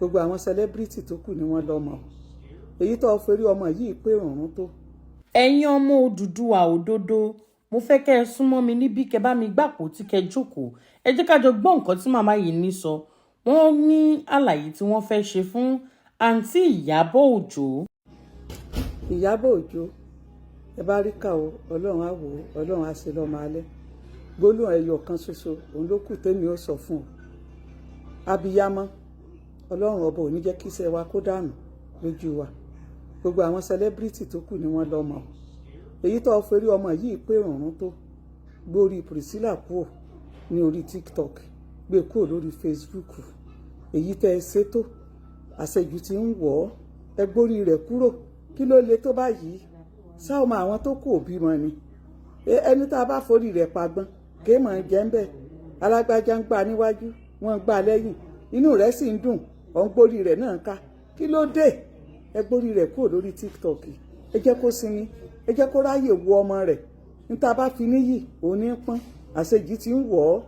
gbogbo àwọn celebrity tó kù ni wọ́n lọ́mọ èyí tó fẹ́rí ọmọ yìí pé rùnrún tó. ẹ̀yin ọmọ Odùduwà òdodo mo fẹ́ kẹ́ ẹ súnmọ́ mi níbí kẹ́ bá mi gbàpò tí kẹ́ jókòó ẹ jẹ́ ká jọ gbọ́ nǹkan tí màmá yìí ní sọ wọ́n ní àlàyé tí wọ́n fẹ́ ṣe fún àǹtí Ìyábọ̀ Òjó. Ìyábọ̀ Òjó ẹ bá rí kà ó ọlọ́run á wò ó ọlọ́run á ṣe lọ́mọ alẹ́ gbólóhùn ẹyọ kan ṣoṣo òun ló kù tèmi ó sọ fún ọ abiyamọ ọlọ́run ọba ò ní jẹ́ kí iṣẹ́ wa kó dànù lójú wa gbogbo àwọn celebrity tó kù ni wọ́n lọ́mọ èyí tó fẹ́rí ọmọ yìí pé rùnrún tó gbórí Priscilla kúrò ní orí TikTok gbé kúrò lórí Facebook èyí tẹ́ ẹ ṣètò àṣejù tí ń wọ̀ ọ́ ẹ gbórí rẹ̀ kúrò kí ló le tó báyìí sáwọn àwọn tó kù òbí mọ ni ẹni tá a bá forí rẹ̀ pagbọ́n kéèmọ̀ jẹ́ ń bẹ̀ alágbájá ń gbà níwájú wọ́n ń gbà lẹ́yìn inú rẹ̀ sì ń dùn ọ̀n gbórí rẹ̀ náà ká kí ló dé ẹ gbórí rẹ̀ kúrò lórí TikTok ẹ jẹ́ kó sinmi ẹ jẹ́ kó ráyè wo ọmọ rẹ̀ níta bá fi níyì òun ní pọ́n àṣejù tí ń wọ̀ ọ́